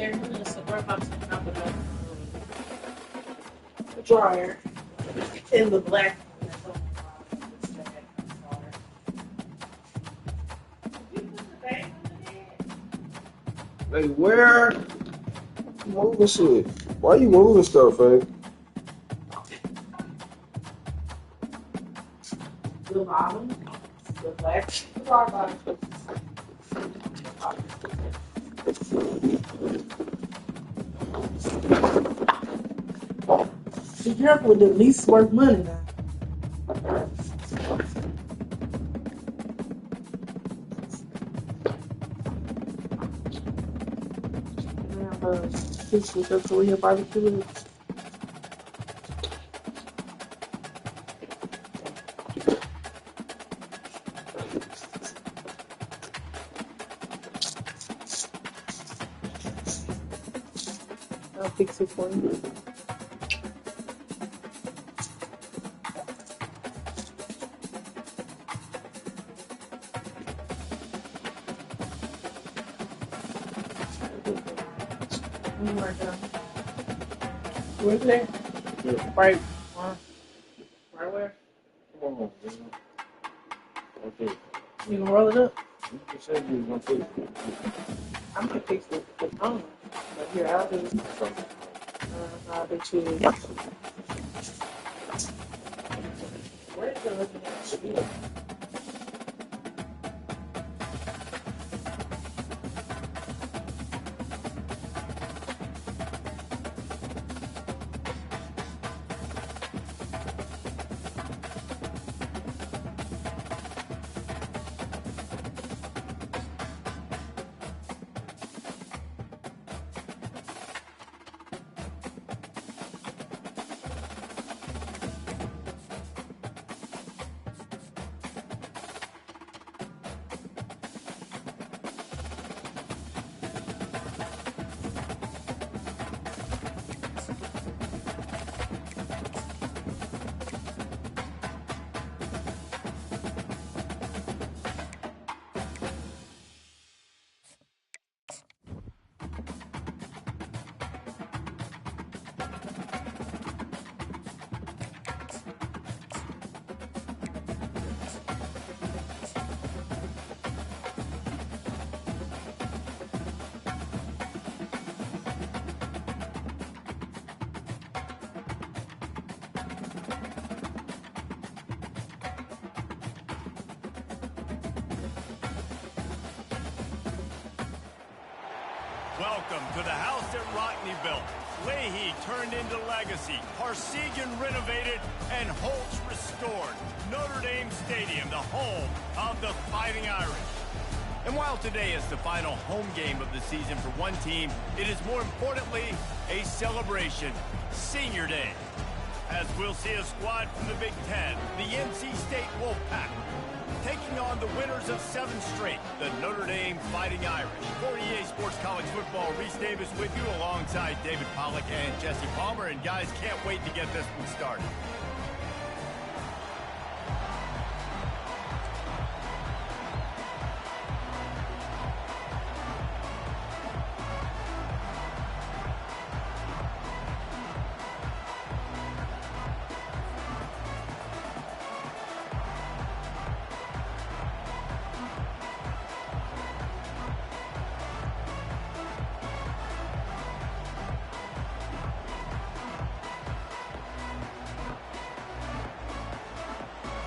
there. We're about to come out with the dryer in the black. Hey, where? Moving shit. Why you moving stuff, eh? The bottom, the black, the bottom. Be careful with the least worth money now. Pictures of Korea barbecue. I'll fix it for you. Where's that? Yeah. Right. Right where? Come on, man. Okay. You gonna roll it up? You just said you was gonna fix it. I'm gonna fix it. But here, I'll do it. I'll bet you. Where's the other one? Welcome to the house that Rockney built. Leahy turned into legacy, Parsegan renovated, and Holtz restored. Notre Dame Stadium, the home of the Fighting Irish. And while today is the final home game of the season for one team, it is more importantly a celebration, Senior Day. As we'll see a squad from the Big Ten, the NC State Wolfpack, taking on the winners of 7 straight, the Notre Dame Fighting Irish. For EA Sports College Football, Reese Davis with you alongside David Pollack and Jesse Palmer. And guys, can't wait to get this one started.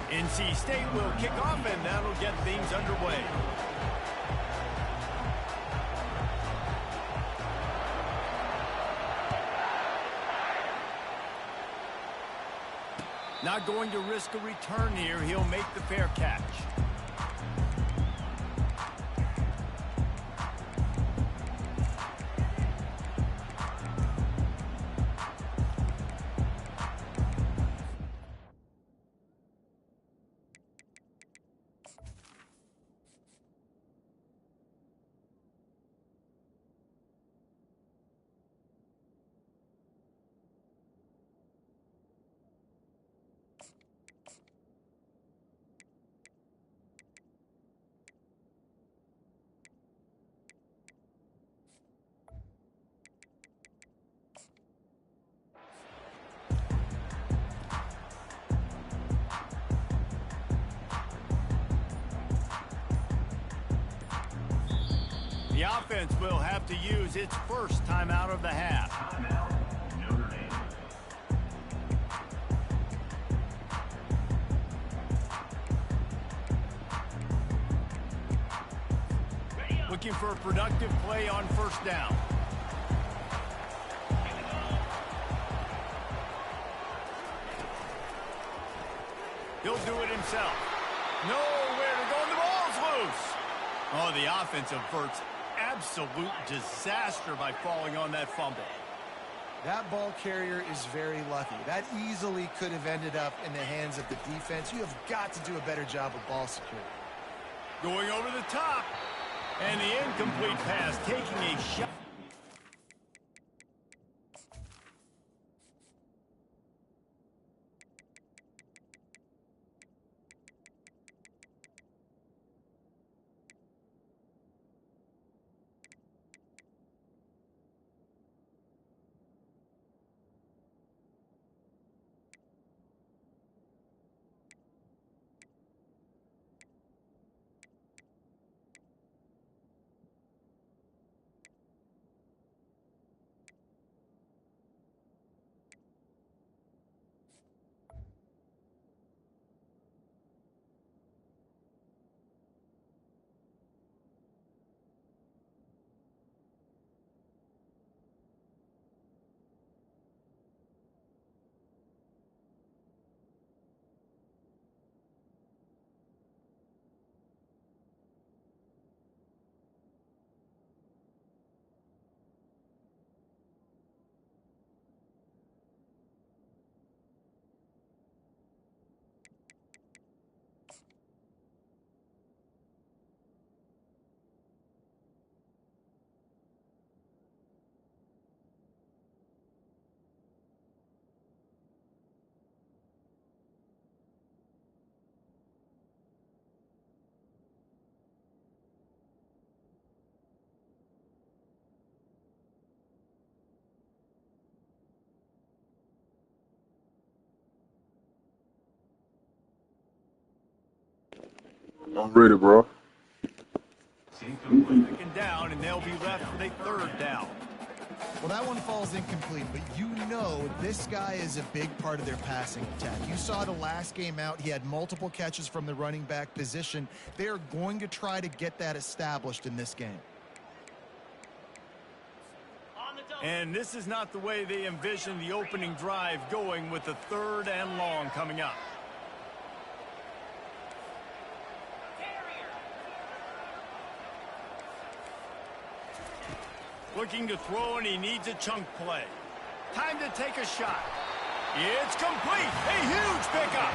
NC State will kick off, and that'll get things underway. Not going to risk a return here. He'll make the fair catch. offense will have to use its first timeout of the half. Looking for a productive play on first down. He'll do it himself. Nowhere to go, and the ball's loose. Oh, the offense averts absolute disaster by falling on that fumble. That ball carrier is very lucky. That easily could have ended up in the hands of the defense. You have got to do a better job of ball security. Going over the top. And the incomplete pass, taking a shot. I'm ready, bro. Second down, and they'll be left with a third down. Well, that one falls incomplete, but you know this guy is a big part of their passing attack. You saw the last game out. He had multiple catches from the running back position. They're going to try to get that established in this game. And this is not the way they envision the opening drive going, with the third and long coming up. Looking to throw, and he needs a chunk play. Time to take a shot. It's complete. A huge pickup.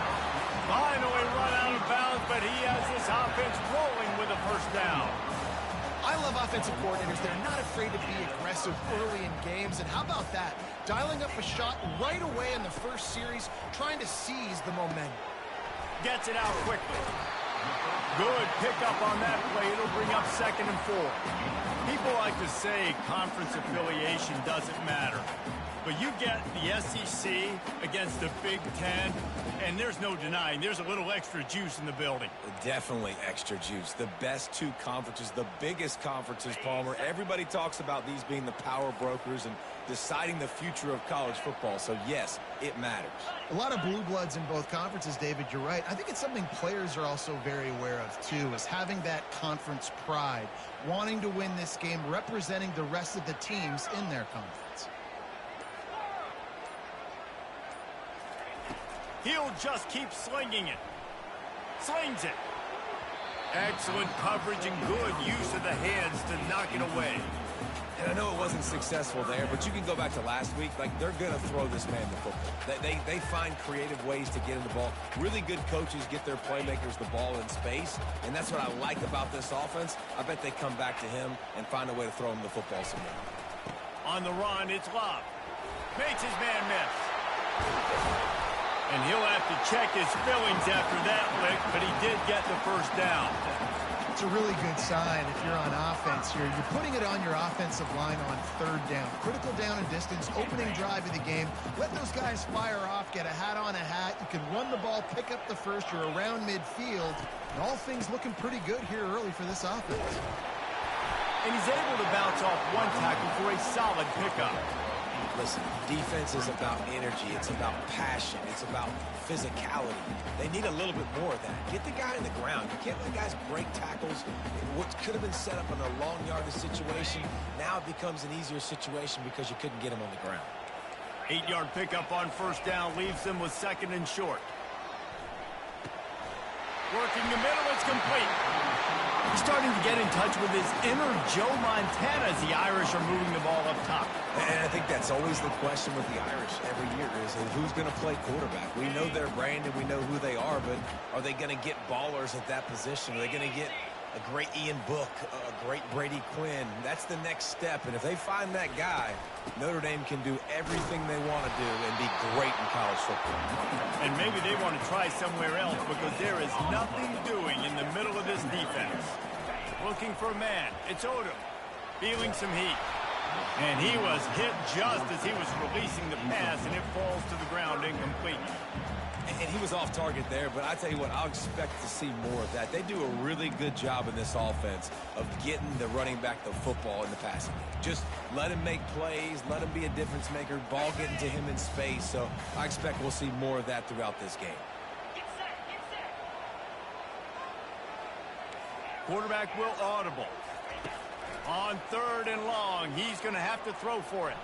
Finally run out of bounds, but he has this offense rolling with a first down. I love offensive coordinators. They're not afraid to be aggressive early in games. And how about that? Dialing up a shot right away in the first series, trying to seize the momentum. Gets it out quickly. Good pickup on that play. It'll bring up 2nd and 4. People like to say conference affiliation doesn't matter. But you get the SEC against the Big Ten, and there's no denying there's a little extra juice in the building. Definitely extra juice. The best two conferences, the biggest conferences, Palmer. Everybody talks about these being the power brokers and deciding the future of college football. So, yes, it matters. A lot of blue bloods in both conferences, David. You're right. I think it's something players are also very aware of, too, is having that conference pride, wanting to win this game, representing the rest of the teams in their conference. He'll just keep slinging it. Slings it. Excellent coverage and good use of the hands to knock it away. And I know it wasn't successful there, but you can go back to last week. Like, they're going to throw this man the football. They find creative ways to get him the ball. Really good coaches get their playmakers the ball in space, and that's what I like about this offense. I bet they come back to him and find a way to throw him the football some more. On the run, it's Love. Makes his man miss. And he'll have to check his fillings after that lick, but he did get the first down. It's a really good sign if you're on offense here. You're putting it on your offensive line on third down. Critical down and distance, opening drive of the game. Let those guys fire off, get a hat on a hat. You can run the ball, pick up the first. You're around midfield. And all things looking pretty good here early for this offense. and he's able to bounce off one tackle for a solid pickup. Listen, defense is about energy. It's about passion. It's about physicality. They need a little bit more of that. Get the guy in the ground. You can't let guys break tackles. What could have been set up in a long yardage situation, now it becomes an easier situation because you couldn't get him on the ground. 8-yard pickup on first down leaves them with 2nd and short. Working the middle, it's complete. He's starting to get in touch with his inner Joe Montana as the Irish are moving the ball up top. And I think that's always the question with the Irish every year is who's going to play quarterback. We know their brand and we know who they are, but are they going to get ballers at that position? Are they going to get a great Ian Book, a great Brady Quinn? That's the next step, and if they find that guy, Notre Dame can do everything they want to do and be great in college football. And maybe they want to try somewhere else because there is nothing doing in the middle of this defense. Looking for a man. It's Odom. Feeling some heat. And he was hit just as he was releasing the pass, and it falls to the ground incomplete. And he was off target there, but I tell you what, I'll expect to see more of that. They do a really good job in this offense of getting the running back the football in the passing game. Just let him make plays, let him be a difference maker, ball getting to him in space. So I expect we'll see more of that throughout this game. Quarterback will audible. On 3rd and long, he's going to have to throw for it.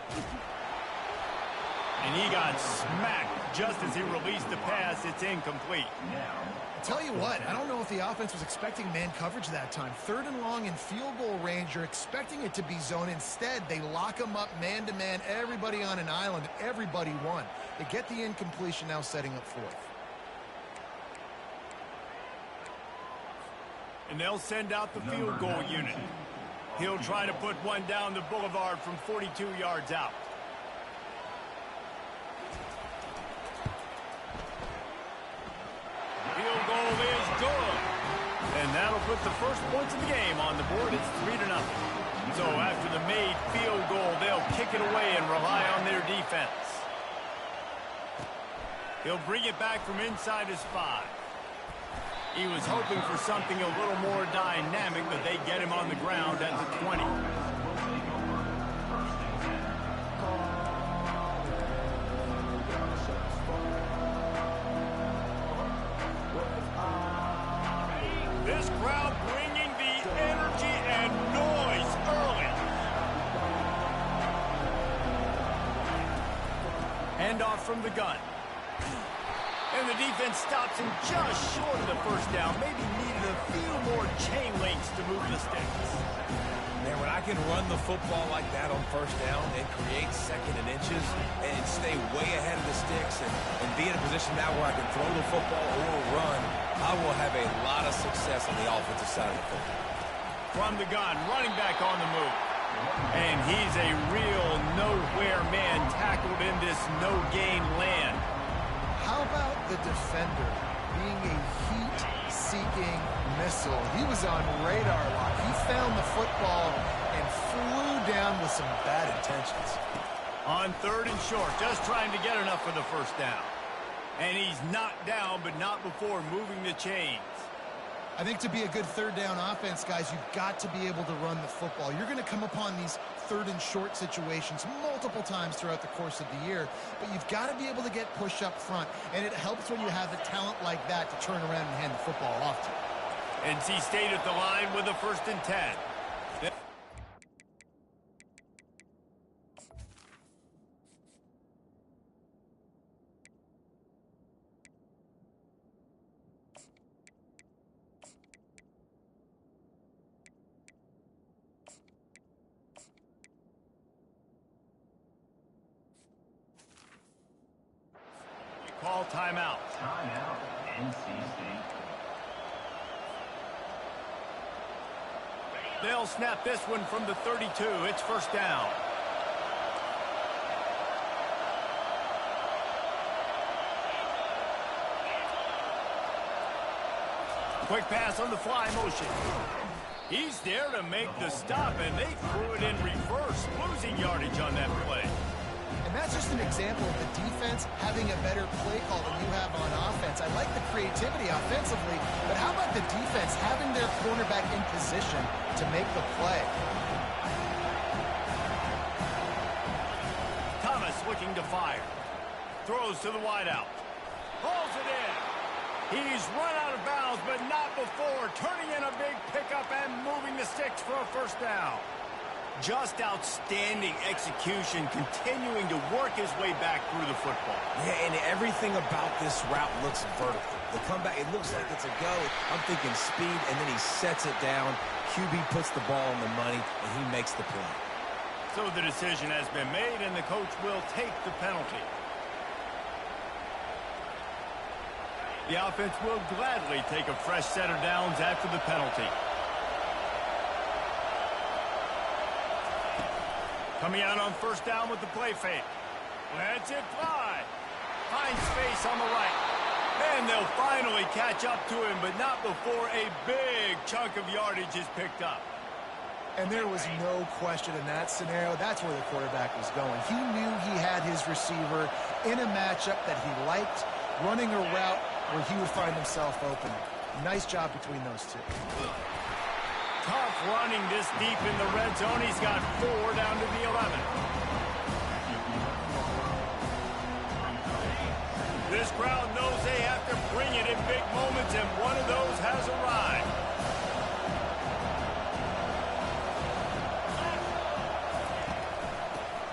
And he got smacked just as he released the pass. It's incomplete. I tell you what, I don't know if the offense was expecting man coverage that time. 3rd and long in field goal range, you're expecting it to be zone. Instead, they lock them up man-to-man, everybody on an island, everybody won. They get the incompletion, now setting up 4th. And they'll send out the field goal unit. He'll try to put one down the boulevard from 42 yards out. Field goal is good. And that'll put the first points of the game on the board. It's 3-0. So after the made field goal, they'll kick it away and rely on their defense. He'll bring it back from inside his 5. He was hoping for something a little more dynamic, but they get him on the ground at the 20. This crowd bringing the energy and noise early. Handoff from the gun. And the defense stops him just short of the first down. Maybe needed a few more chain links to move the sticks. Man, when I can run the football like that on first down and create 2nd and inches and stay way ahead of the sticks and be in a position now where I can throw the football or run, I will have a lot of success on the offensive side of the football. From the gun, running back on the move. And he's a real nowhere man tackled in this no-gain land. How about the defender being a heat-seeking missile? He was on radar lock. He found the football and flew down with some bad intentions. On 3rd and short, just trying to get enough for the first down. And he's knocked down, but not before moving the chains. I think to be a good 3rd down offense, guys, you've got to be able to run the football. You're going to come upon these 3rd and short situations multiple times throughout the course of the year, but you've got to be able to get push up front, and it helps when you have a talent like that to turn around and hand the football off to you. NC State at the line with a 1st and 10. Call timeout. Timeout, NC State. They'll snap this one from the 32. It's 1st down. Quick pass on the fly motion. He's there to make the stop, and they threw it in reverse, losing yardage on that play. And that's just an example of the defense having a better play call than you have on offense. I like the creativity offensively, but how about the defense having their cornerback in position to make the play? Thomas looking to fire. Throws to the wideout. Pulls it in. He's run out of bounds, but not before turning in a big pickup and moving the sticks for a first down. Just outstanding execution, continuing to work his way back through the football. Yeah, and everything about this route looks vertical. The comeback, it looks like it's a go. I'm thinking speed, and then he sets it down. QB puts the ball on the money, and he makes the play. So the decision has been made, and the coach will take the penalty. The offense will gladly take a fresh set of downs after the penalty. Coming out on first down with the play fake. Lets it fly. Finds space on the right. And they'll finally catch up to him, but not before a big chunk of yardage is picked up. And there was no question in that scenario. That's where the quarterback was going. He knew he had his receiver in a matchup that he liked, running a route where he would find himself open. Nice job between those two. Tough running this deep in the red zone. He's got 4 down to the 11. This crowd knows they have to bring it in big moments, and one of those has arrived.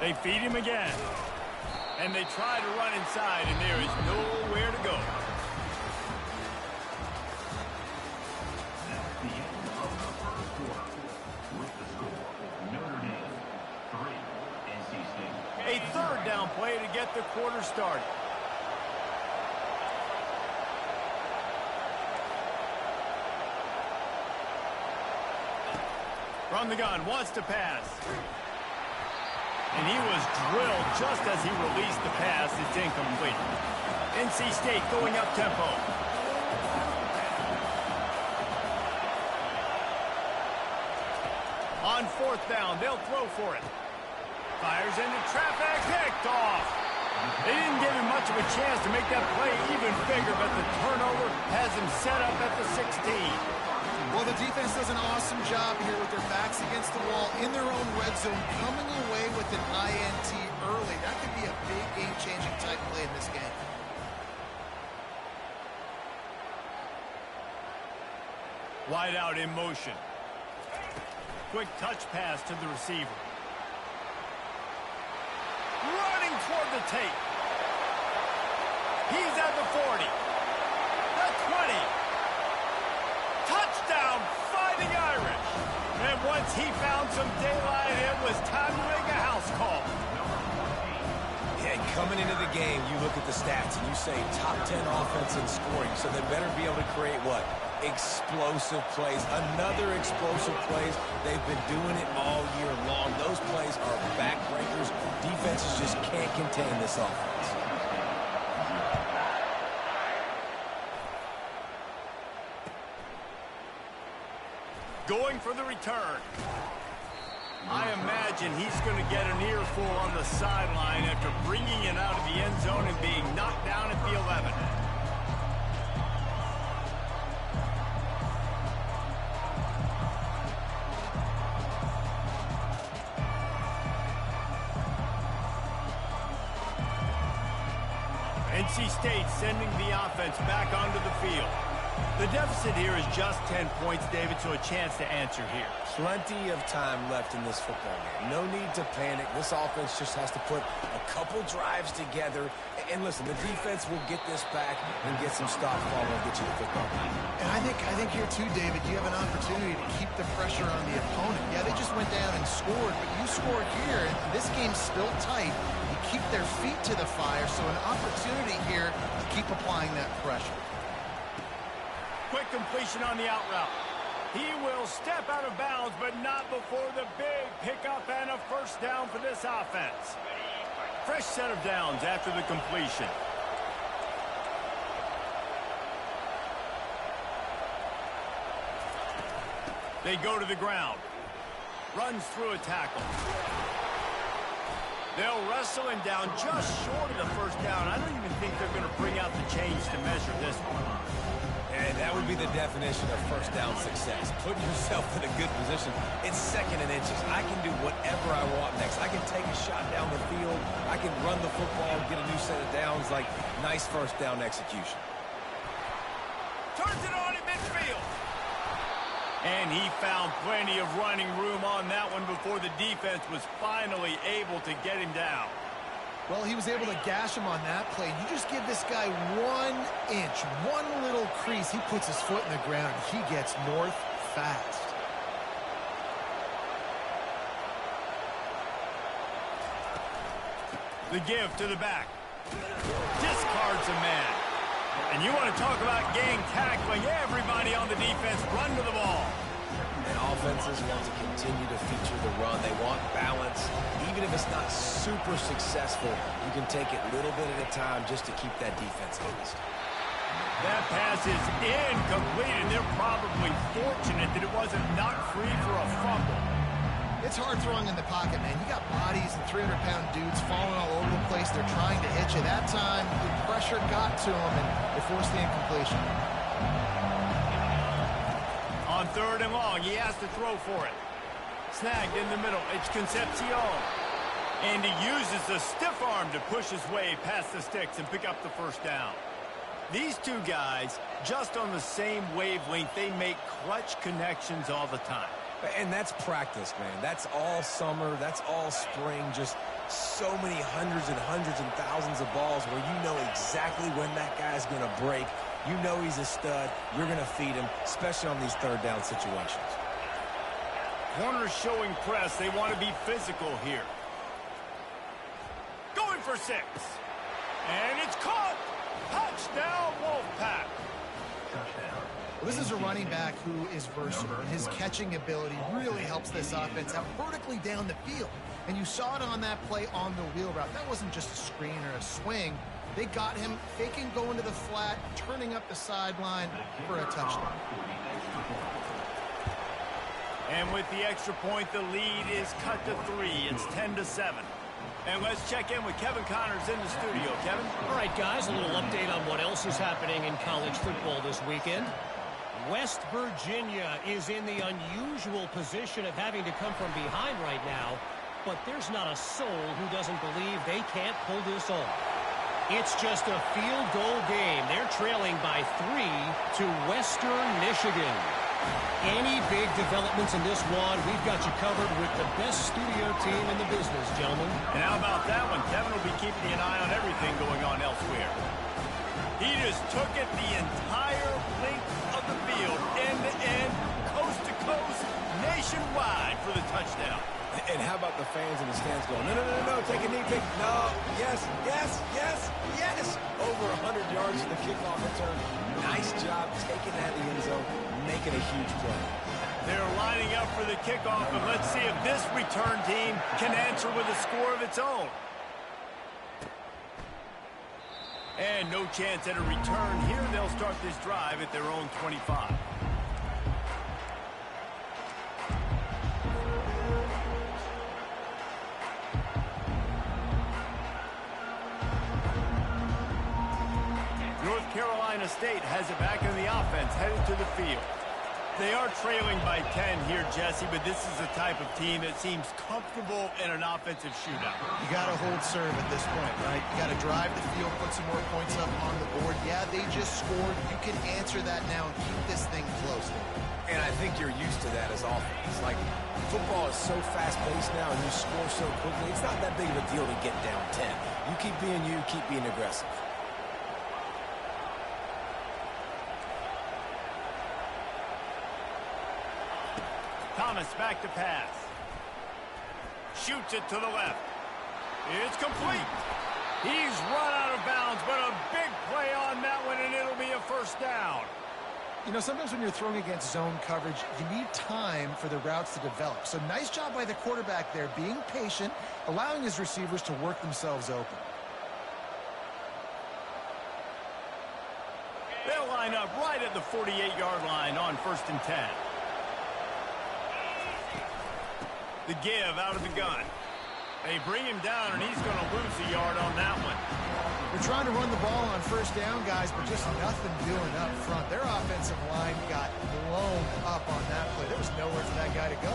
They feed him again. And they try to run inside, and there is nowhere to go. That's the end of the first quarter. With the score, Notre Dame 3, NC State. A third down play to get the quarter started. From the gun, wants to pass. And he was drilled just as he released the pass. It's incomplete. NC State going up tempo. On fourth down, they'll throw for it. Fires into traffic, picked off. They didn't give him much of a chance to make that play even bigger, but the turnover has him set up at the 16. Well, the defense does an awesome job here with their backs against the wall in their own red zone, coming away with an INT early. That could be a big game-changing type play in this game. Wide out in motion. Quick touch pass to the receiver. Running toward the tape. He's at the 40. The 20. Touchdown, Fighting Irish. And once he found some daylight, it was time to make a house call. Yeah, coming into the game, you look at the stats and you say top 10 offense in scoring, so they better be able to create what? Explosive plays. Another explosive plays. They've been doing it all year long. Those plays are backbreakers. Defenses just can't contain this offense. Going for the return. I imagine he's going to get an earful on the sideline after bringing it out of the end zone and being knocked down at the 11. NC State sending the offense back onto the field. The deficit here is just 10 points, David, so a chance to answer here. Plenty of time left in this football game. No need to panic. This offense just has to put a couple drives together. And listen, the defense will get this back and get some stop following and get you the football game. And I think here too, David, you have an opportunity to keep the pressure on the opponent. Yeah, they just went down and scored, but you scored here, and this game's still tight. You keep their feet to the fire, so an opportunity here to keep applying that pressure. Quick completion on the out route. He will step out of bounds, but not before the big pickup and a first down for this offense. Fresh set of downs after the completion. They go to the ground. Runs through a tackle. They'll wrestle him down just short of the first down. I don't even think they're going to bring out the change to measure this one. And that would be the definition of first down success. Putting yourself in a good position. It's 2nd and inches. I can do whatever I want next. I can take a shot down the field. I can run the football, get a new set of downs. Like, nice first down execution. Turns it on in midfield. And he found plenty of running room on that one before the defense was finally able to get him down. Well, he was able to gash him on that play. You just give this guy 1 inch, one little crease. He puts his foot in the ground. He gets north fast. The give to the back. Discards a man. And you want to talk about gang tackling. Everybody on the defense run to the ball. And offenses want to continue to feature the run. They want balance. Even if it's not super successful, you can take it little bit at a time just to keep that defense honest. That pass is incomplete, and they're probably fortunate that it wasn't knocked free for a fumble. It's hard throwing in the pocket, man. You got bodies and 300-pound dudes falling all over the place. They're trying to hit you. That time, the pressure got to them, and they forced the incompletion. On 3rd and long, he has to throw for it. Snagged in the middle. It's Concepcion. And he uses the stiff arm to push his way past the sticks and pick up the first down. These two guys, just on the same wavelength, they make clutch connections all the time. And that's practice, man. That's all summer. That's all spring. Just so many hundreds and thousands of balls where you know exactly when that guy's going to break. You know he's a stud. You're going to feed him, especially on these 3rd down situations. Corners showing press. They want to be physical here. Going for 6. And it's caught. Touchdown, Wolfpack. Well, this is a running back who is versatile, and his catching ability really helps this offense out vertically down the field. And you saw it on that play on the wheel route. That wasn't just a screen or a swing. They got him faking going to the flat, turning up the sideline for a touchdown. And with the extra point, the lead is cut to 3. It's 10-7. And let's check in with Kevin Connors in the studio. Kevin? All right, guys, a little update on what else is happening in college football this weekend. West Virginia is in the unusual position of having to come from behind right now, but there's not a soul who doesn't believe they can't pull this off. It's just a field goal game. They're trailing by 3 to Western Michigan. Any big developments in this one, we've got you covered with the best studio team in the business, gentlemen. And how about that one? Kevin will be keeping an eye on everything going on elsewhere. He just took it the entire length of the field, end-to-end, coast-to-coast, nationwide for the touchdown. And how about the fans in the stands going, no, take a knee, no, yes. Over 100 yards to the kickoff return. Nice job taking that in the end zone, making a huge play. They're lining up for the kickoff, and let's see if this return team can answer with a score of its own. And no chance at a return here. They'll start this drive at their own 25. North Carolina State has it back in the offense, headed to the field. They are trailing by 10 here, Jesse, but this is the type of team that seems comfortable in an offensive shootout. You got to hold serve at this point, right? You got to drive the field, put some more points up on the board. Yeah, they just scored. You can answer that now and keep this thing close. And I think you're used to that as offense. Like, football is so fast-paced now and you score so quickly, it's not that big of a deal to get down 10. You keep being you, keep being aggressive. Thomas back to pass. Shoots it to the left. It's complete. He's run out of bounds, but a big play on that one, and it'll be a first down. You know, sometimes when you're throwing against zone coverage, you need time for the routes to develop. So nice job by the quarterback there, being patient, allowing his receivers to work themselves open. They'll line up right at the 48-yard line on 1st and 10. The give out of the gun. They bring him down, and he's going to lose a yard on that one. They're trying to run the ball on first down, guys, but just nothing doing up front. Their offensive line got blown up on that play. There was nowhere for that guy to go.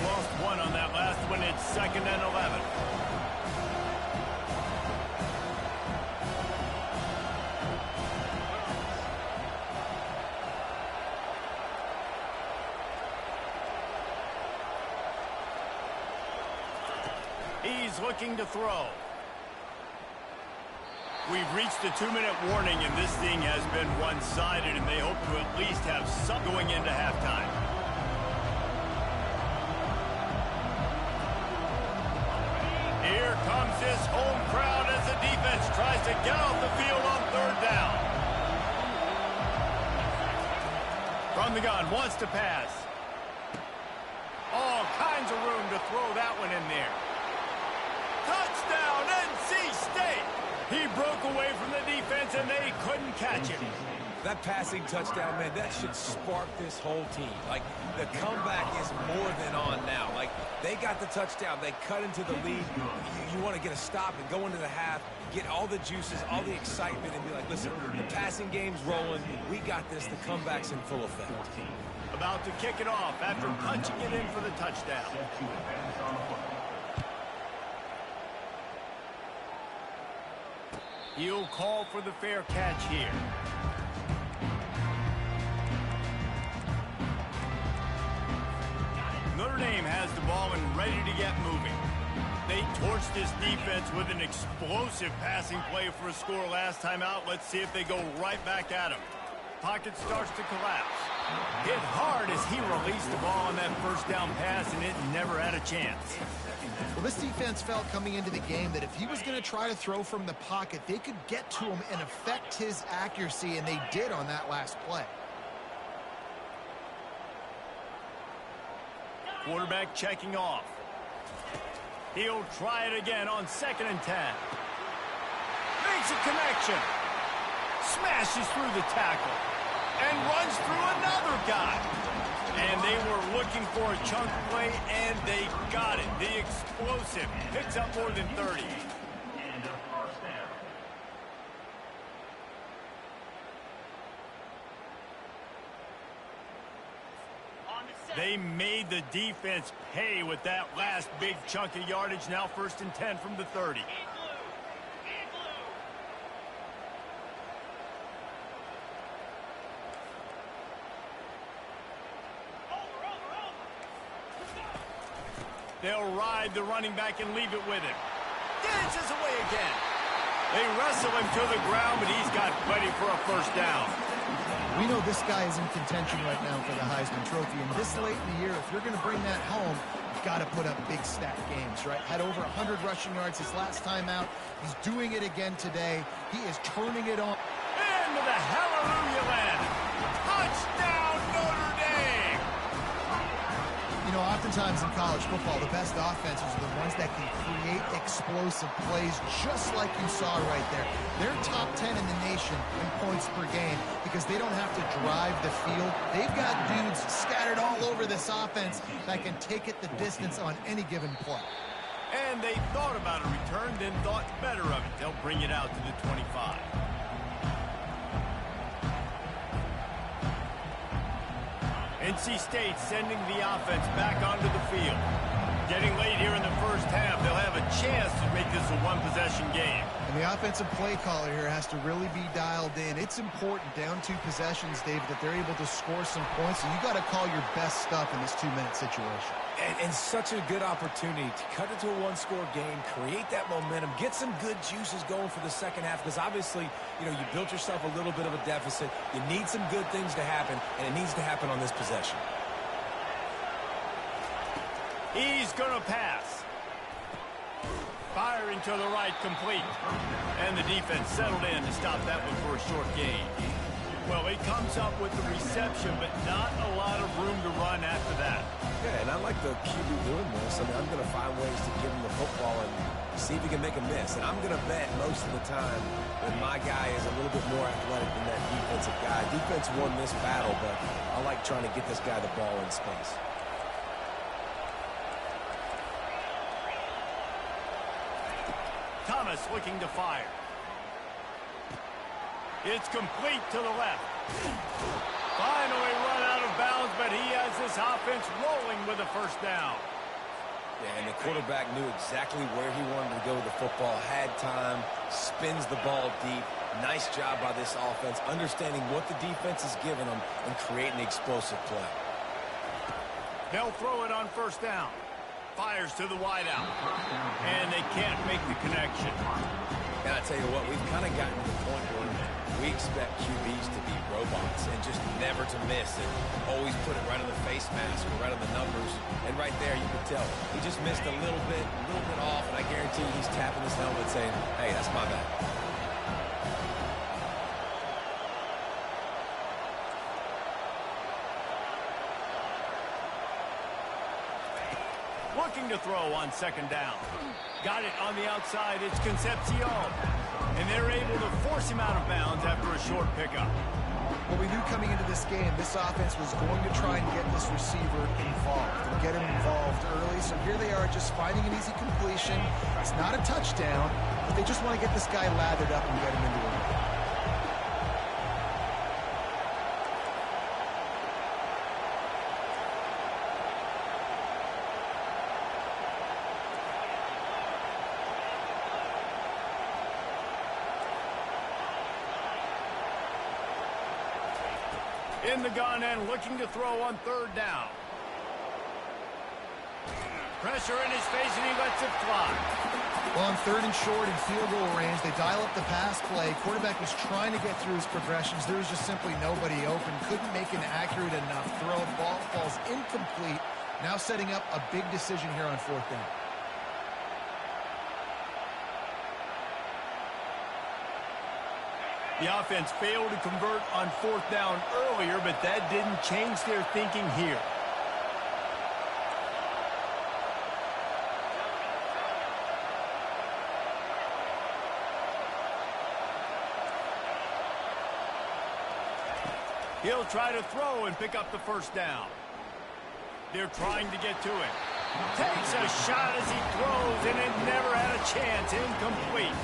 Lost one on that last one. It's 2nd and 11. He's looking to throw. We've reached the 2-minute warning, and this thing has been one-sided, and they hope to at least have some going into halftime. Here comes his home crowd as the defense tries to get off the field on 3rd down. From the gun, wants to pass. All kinds of room to throw that one in there. Touchdown, NC State! He broke away from the defense, and they couldn't catch him. That passing touchdown, man, that should spark this whole team. Like, the comeback is more than on now. Like, they got the touchdown. They cut into the lead. You want to get a stop and go into the half, get all the juices, all the excitement, and be like, listen, the passing game's rolling. We got this. The comeback's in full effect. About to kick it off after punching it in for the touchdown. He'll call for the fair catch here. Notre Dame has the ball and ready to get moving. They torched this defense with an explosive passing play for a score last time out. Let's see if they go right back at him. Pocket starts to collapse. Hit hard as he released the ball on that first down pass, and it never had a chance. Well, this defense felt coming into the game that if he was going to try to throw from the pocket, they could get to him and affect his accuracy, and they did on that last play. Quarterback checking off. He'll try it again on 2nd and 10. Makes a connection. Smashes through the tackle. And runs through another guy. And they were looking for a chunk play, and they got it. The explosive picks up more than 30. And a first down. They made the defense pay with that last big chunk of yardage. Now 1st and 10 from the 30. They'll ride the running back and leave it with him. Dances away again. They wrestle him to the ground, but he's got plenty for a first down. We know this guy is in contention right now for the Heisman Trophy, and this late in the year, if you're going to bring that home, you've got to put up big stat games, right? Had over 100 rushing yards his last time out. He's doing it again today. He is turning it on. Into the hallelujah land. Touchdown, Notre Dame! You know, oftentimes in college football, the best offenses are the ones that can create explosive plays, just like you saw right there. They're top 10 in the nation in points per game because they don't have to drive the field. They've got dudes scattered all over this offense that can take it the distance on any given play. And they thought about a return, then thought better of it. They'll bring it out to the 25. NC State sending the offense back onto the field. Getting late here in the first half, they'll have a chance to make this a one-possession game. And the offensive play caller here has to really be dialed in. It's important down 2 possessions, David, that they're able to score some points. And you got to call your best stuff in this 2-minute situation. And such a good opportunity to cut it to a one-score game, create that momentum, get some good juices going for the second half. Because obviously, you know, you built yourself a little bit of a deficit. You need some good things to happen, and it needs to happen on this possession. He's going to pass. Firing to the right, complete. And the defense settled in to stop that one for a short gain. Well, he comes up with the reception, but not a lot of room to run after that. Yeah, and I like the QB doing this. I mean, I'm going to find ways to give him the football and see if he can make a miss. And I'm going to bet most of the time that my guy is a little bit more athletic than that defensive guy. Defense won this battle, but I like trying to get this guy the ball in space. Thomas looking to fire. It's complete to the left. Finally run out of bounds, but he has this offense rolling with a first down. Yeah, and the quarterback knew exactly where he wanted to go with the football, had time, spins the ball deep. Nice job by this offense, understanding what the defense is giving them and creating explosive play. They'll throw it on first down. Fires to the wideout. And they can't make the connection. And I tell you what, we've kind of gotten to the point where we expect QBs to be robots and just never to miss and always put it right on the face mask or right on the numbers. And right there, you can tell he just missed a little bit off, and I guarantee he's tapping his helmet saying, hey, that's my bad. Looking to throw on second down. Got it on the outside. It's Concepcion. And they're able to force him out of bounds after a short pickup. Well, we knew coming into this game, this offense was going to try and get this receiver involved and get him involved early. So here they are just finding an easy completion. It's not a touchdown, but they just want to get this guy lathered up and get him into a run. In the gun and looking to throw on third down. Pressure in his face and he lets it fly. Well, on third and short in field goal range, they dial up the pass play. Quarterback was trying to get through his progressions. There was just simply nobody open. Couldn't make an accurate enough throw. Ball falls incomplete. Now setting up a big decision here on fourth down. The offense failed to convert on fourth down earlier, but that didn't change their thinking here. He'll try to throw and pick up the first down. They're trying to get to him. Takes a shot as he throws, and it never had a chance. Incomplete.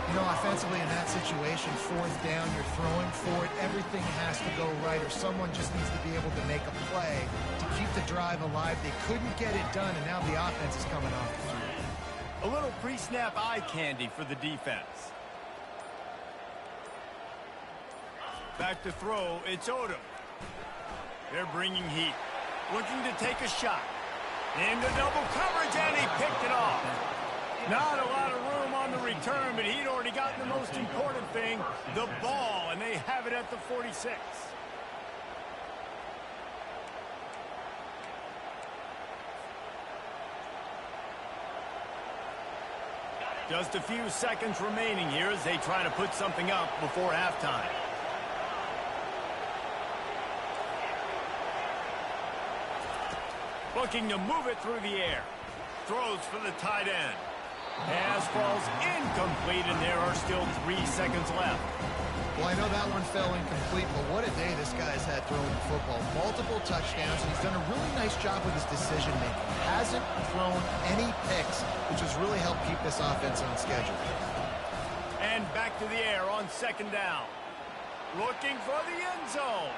You know, offensively in that situation, fourth down, you're throwing for it. Everything has to go right, or someone just needs to be able to make a play to keep the drive alive. They couldn't get it done, and now the offense is coming off the field. A little pre-snap eye candy for the defense. Back to throw, it's Odom. They're bringing heat. Looking to take a shot. Into double coverage, and he picked it off. Not a lot of room on the return, but he'd already gotten the most important thing, the ball, and they have it at the 46. Just a few seconds remaining here as they try to put something up before halftime. Looking to move it through the air. Throws for the tight end. Pass falls incomplete, and there are still 3 seconds left. Well, I know that one fell incomplete, but what a day this guy's had throwing the football. Multiple touchdowns, and he's done a really nice job with his decision-making. Hasn't thrown any picks, which has really helped keep this offense on schedule. And back to the air on second down. Looking for the end zone.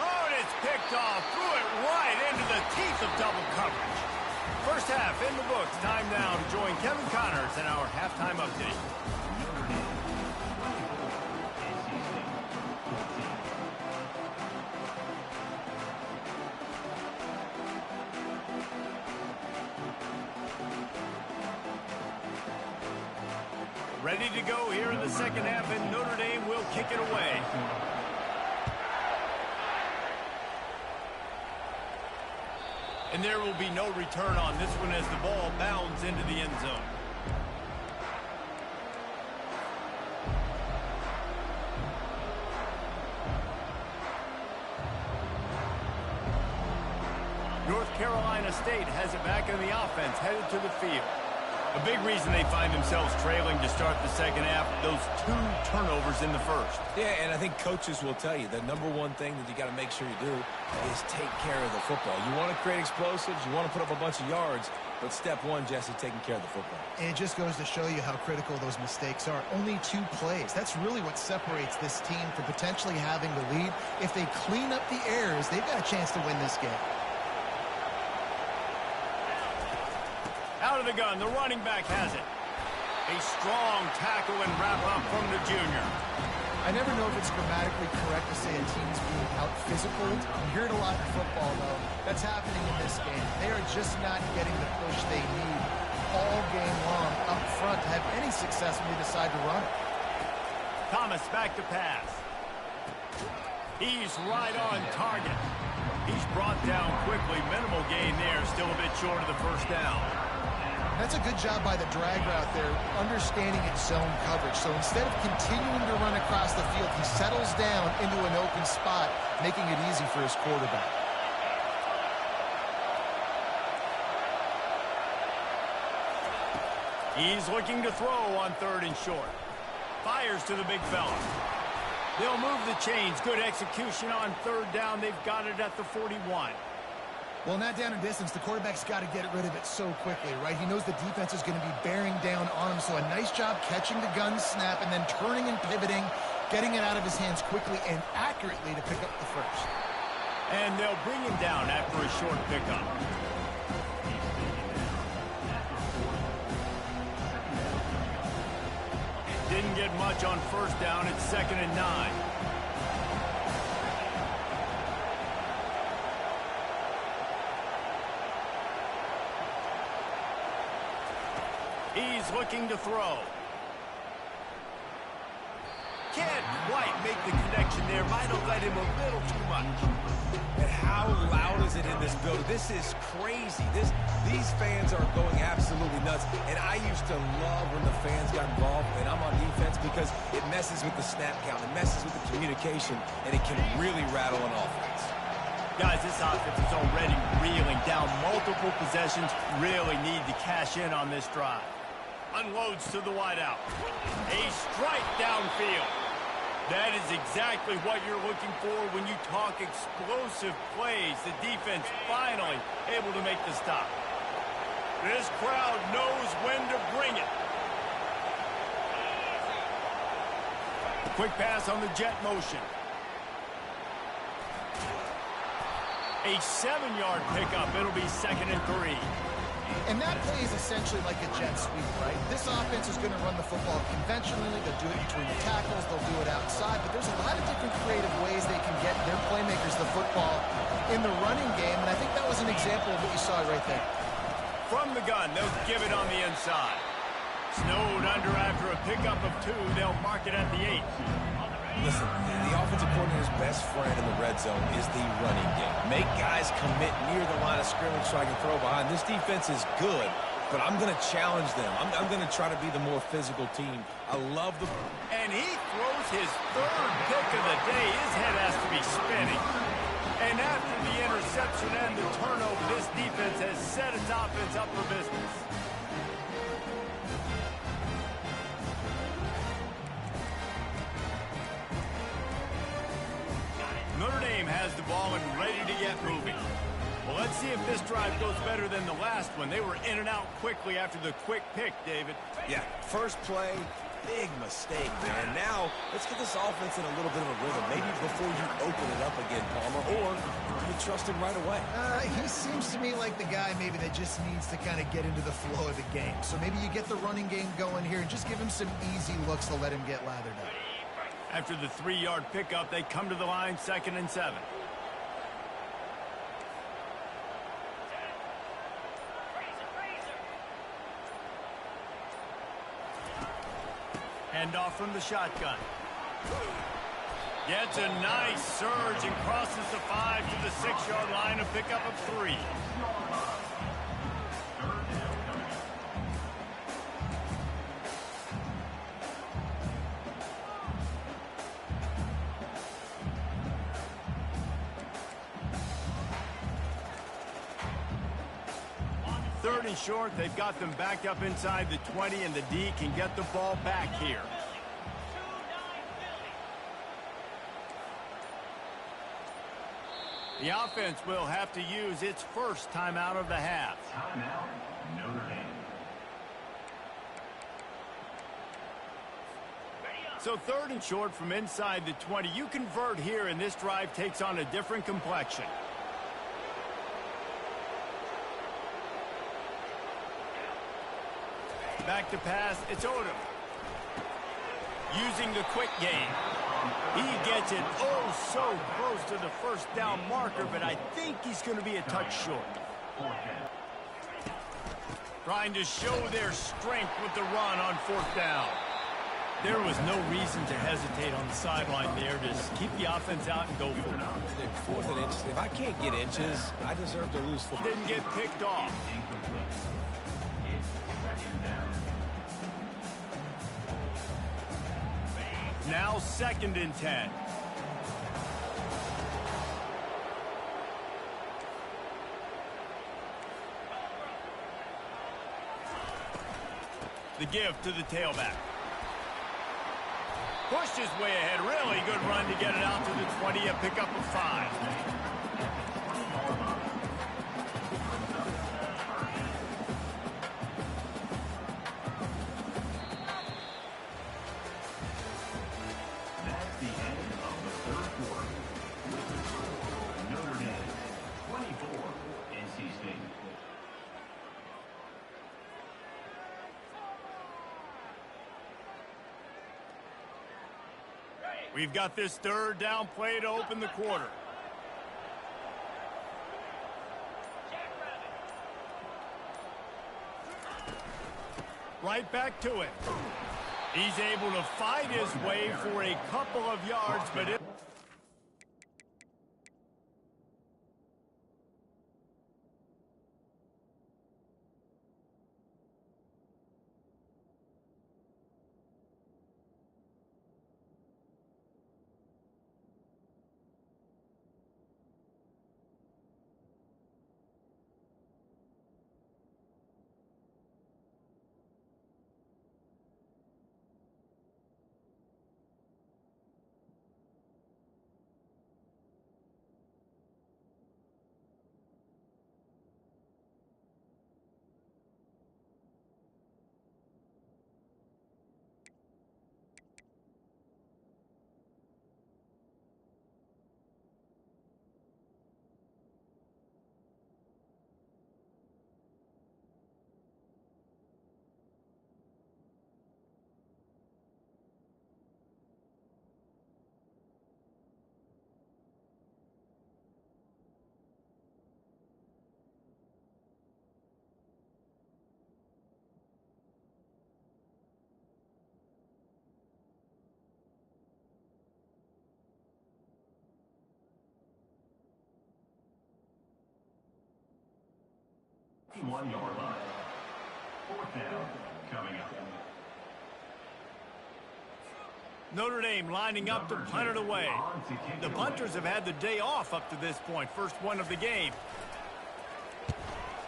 Oh, and it's picked off. Threw it right into the teeth of double coverage. First half in the books. Time now to join Kevin Connors in our halftime update. Ready to go here in the second half, and Notre Dame will kick it away. And there will be no return on this one as the ball bounds into the end zone. North Carolina State has it back in the offense, headed to the field. A big reason they find themselves trailing to start the second half, those 2 turnovers in the first. Yeah, and I think coaches will tell you the number one thing that you got to make sure you do is take care of the football. You want to create explosives, you want to put up a bunch of yards, But step one, Jesse, taking care of the football. And it just goes to show you how critical those mistakes are. Only 2 plays. That's really what separates this team from potentially having the lead. If they clean up the errors, they've got a chance to win this game. Out of the gun, the running back has it. A strong tackle and wrap-up from the junior. I never know if it's grammatically correct to say a team's being out-physical. You hear it a lot in football, though. That's happening in this game. They are just not getting the push they need all game long up front to have any success when they decide to run it. Thomas back to pass. He's right on target. He's brought down quickly. Minimal gain there. Still a bit short of the first down. That's a good job by the drag route there, understanding its zone coverage. So instead of continuing to run across the field, he settles down into an open spot, making it easy for his quarterback. He's looking to throw on 3rd and short. Fires to the big fella. They'll move the chains. Good execution on 3rd down. They've got it at the 41. Well, not down in distance, the quarterback's got to get rid of it so quickly, right? He knows the defense is going to be bearing down on him, so a nice job catching the gun snap and then turning and pivoting, getting it out of his hands quickly and accurately to pick up the first. And they'll bring him down after a short pickup. Didn't get much on 1st down. It's 2nd and 9. He's looking to throw. Can't quite make the connection there. Might have let him a little too much. And how loud is it in this building? This is crazy. These fans are going absolutely nuts. And I used to love when the fans got involved, and I'm on defense, because it messes with the snap count. It messes with the communication, and it can really rattle an offense. Guys, this offense is already reeling down multiple possessions. Really need to cash in on this drive. Unloads to the wideout. A strike downfield. That is exactly what you're looking for when you talk explosive plays. The defense finally able to make the stop. This crowd knows when to bring it. Quick pass on the jet motion. A 7-yard pickup. It'll be 2nd and 3. And that play is essentially like a jet sweep, right? This offense is going to run the football conventionally. They'll do it between the tackles. They'll do it outside. But there's a lot of different creative ways they can get their playmakers the football in the running game. And I think that was an example of what you saw right there. From the gun, they'll give it on the inside. Snowed under after a pickup of 2. They'll mark it at the 8. Listen, the offensive coordinator's best friend in the red zone is the running game. Make guys commit near the line of scrimmage so I can throw behind. This defense is good, but I'm going to challenge them. I'm going to try to be the more physical team. I love the... And he throws his 3rd pick of the day. His head has to be spinning. And after the interception and the turnover, this defense has set its offense up for business. Notre Dame has the ball and ready to get moving. Well, let's see if this drive goes better than the last one. They were in and out quickly after the quick pick, David. Yeah, first play, big mistake, man. Now, let's get this offense in a little bit of a rhythm. Maybe before you open it up again, Palmer, or you trust him right away. He seems to me like the guy maybe that just needs to kind of get into the flow of the game. So maybe you get the running game going here and just give him some easy looks to let him get lathered up. After the 3-yard pickup, they come to the line, 2nd and 7. Hand off from the shotgun. Gets a nice surge and crosses the 5 to the 6-yard line, a pickup of 3. Third and short, they've got them backed up inside the 20, and the D can get the ball back here. The offense will have to use its first timeout of the half. Timeout, Notre Dame. So 3rd and short from inside the 20. You convert here, and this drive takes on a different complexion. Back to pass. It's Odom. Using the quick game. He gets it so close to the first down marker, but I think he's going to be a touch short. Trying to show their strength with the run on 4th down. There was no reason to hesitate on the sideline there. Just keep the offense out and go for it. 4th and inches. If I can't get inches, I deserve to lose football. Didn't get picked off. Now 2nd and 10. The give to the tailback. Pushed his way ahead. Really good run to get it out to the 20 and pick up a 5. That's the end of the 3rd quarter. With the score, Notre Dame 24, NC State. We've got this 3rd down play to open the quarter. Right back to it. He's able to fight his way for a couple of yards, but it... One-yard line. 4th down coming up. Notre Dame lining up to punt it away. The punters have had the day off up to this point. First one of the game.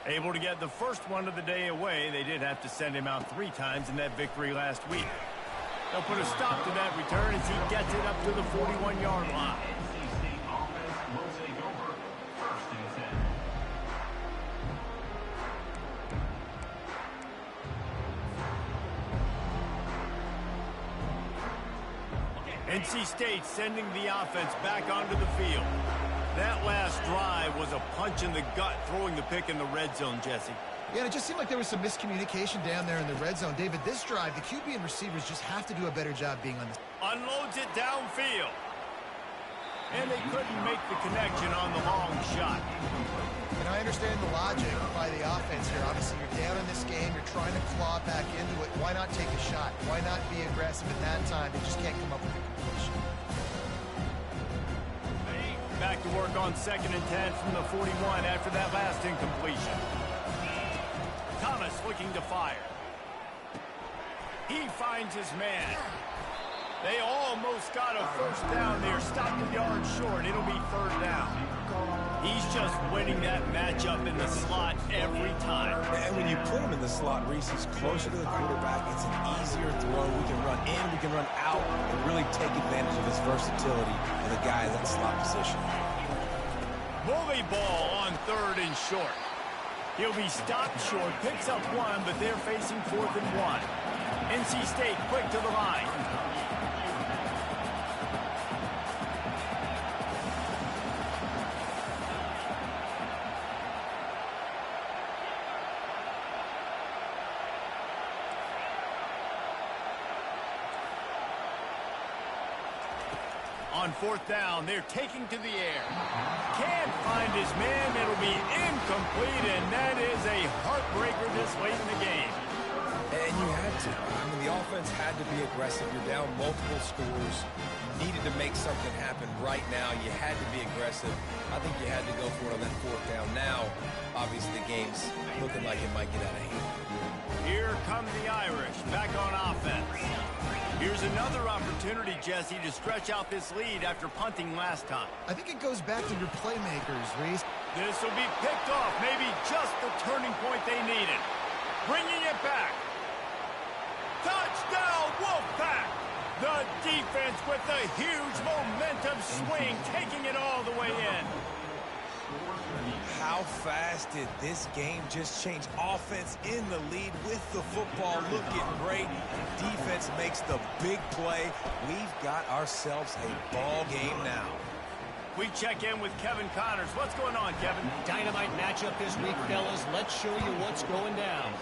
Able to get the first one of the day away. They did have to send him out 3 times in that victory last week. They'll put a stop to that return as he gets it up to the 41-yard line. NC State offense will take over. 1st and 10. NC State sending the offense back onto the field. That last drive was a punch in the gut, throwing the pick in the red zone, Jesse. Yeah, and it just seemed like there was some miscommunication down there in the red zone. David, this drive, the QB and receivers just have to do a better job being on this. Unloads it downfield. And they couldn't make the connection on the long shot. And I understand the logic by the offense here. Obviously, you're down in this game. You're trying to claw back into it. Why not take a shot? Why not be aggressive at that time? They just can't come up with a completion. Back to work on 2nd and 10 from the 41 after that last incompletion. Thomas looking to fire. He finds his man. They almost got a first down there. Stopped a yard short. It'll be 3rd down. He's just winning that matchup in the slot every time. And when you put him in the slot, Reese, he's closer to the quarterback. It's an easier throw. We can run in, we can run out, and really take advantage of his versatility and the guy in that slot position. Bully ball on 3rd and short. He'll be stopped short, picks up one, but they're facing 4th and 1. NC State quick to the line. On 4th down, they're taking to the air. Can't find his man. It'll be incomplete, and that is a heartbreaker this late in the game. And you had to. I mean, the offense had to be aggressive. You're down multiple scores. You needed to make something happen right now. You had to be aggressive. I think you had to go for it on that 4th down. Now, obviously, the game's looking like it might get out of hand. Here come the Irish, back on offense. Here's another opportunity, Jesse, to stretch out this lead after punting last time. I think it goes back to your playmakers, Reese. This will be picked off, maybe just the turning point they needed. Bringing it back. Touchdown, Wolfpack! The defense with the huge momentum swing, taking it all the way in. How fast did this game just change? Offense in the lead with the football looking great. Defense makes the big play. We've got ourselves a ball game now. We check in with Kevin Connors. What's going on, Kevin? Dynamite matchup this week, fellas. Let's show you what's going down.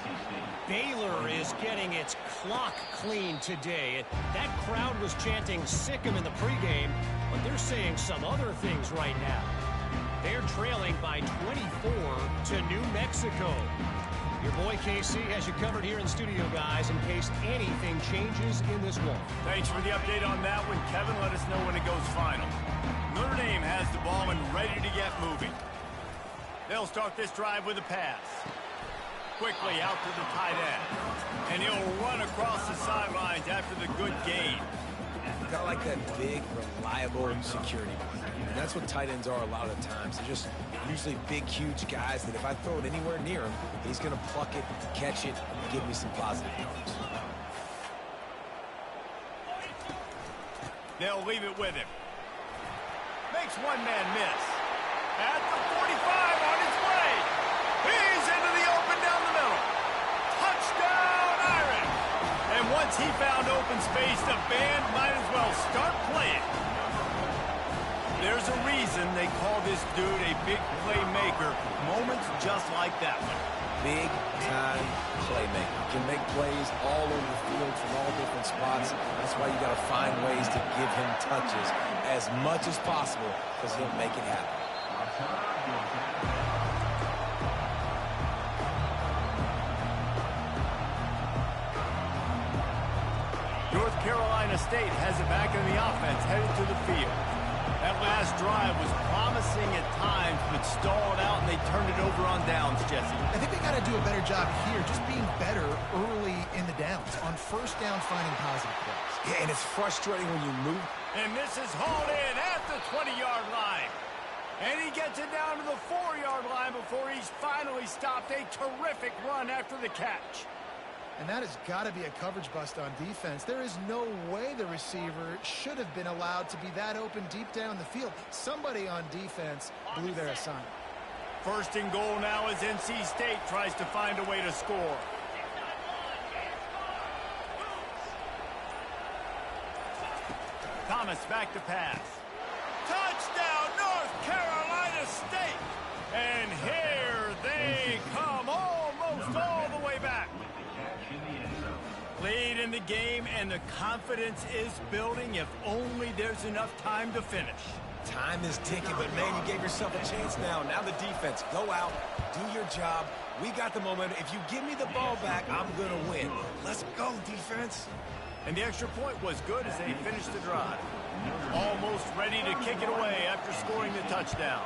Baylor is getting its clock cleaned today. That crowd was chanting "sick 'em" in the pregame, but they're saying some other things right now. They're trailing by 24 to New Mexico. Your boy KC has you covered here in studio, guys, in case anything changes in this one. Thanks for the update on that one, Kevin. Let us know when it goes final. Notre Dame has the ball and ready to get moving. They'll start this drive with a pass. Quickly out to the tight end. And he'll run across the sidelines after the good gain. Got like that big, reliable security blanket. And that's what tight ends are a lot of the times. They're just usually big, huge guys that if I throw it anywhere near him, he's going to pluck it, catch it, and give me some positive yards. They'll leave it with him. Makes one man miss. At the 45 on his way. He's into the open down the middle. Touchdown, Irish. And once he found open space, the band might as well start playing. There's a reason they call this dude a big playmaker. Moments just like that one. Big-time playmaker. Can make plays all over the field from all different spots. That's why you got to find ways to give him touches as much as possible because he'll make it happen. North Carolina State has it back in the offense, headed to the field. That last drive was promising at times, but stalled out, and they turned it over on downs, Jesse. I think they got to do a better job here, just being better early in the downs, on 1st down, finding positive plays. Yeah, and it's frustrating when you move. And this is hauled in at the 20-yard line. And he gets it down to the 4-yard line before he's finally stopped. A terrific run after the catch. And that has got to be a coverage bust on defense. There is no way the receiver should have been allowed to be that open deep down the field. Somebody on defense blew their assignment. 1st and goal now as NC State tries to find a way to score. Thomas back to pass. Touchdown, North Carolina State! And here they come, almost all the way back. Lead in the game, and the confidence is building if only there's enough time to finish. Time is ticking, but man, you gave yourself a chance now. Now the defense, go out, do your job. We got the momentum. If you give me the ball back, I'm going to win. Let's go, defense. And the extra point was good as they finished the drive. Almost ready to kick it away after scoring the touchdown.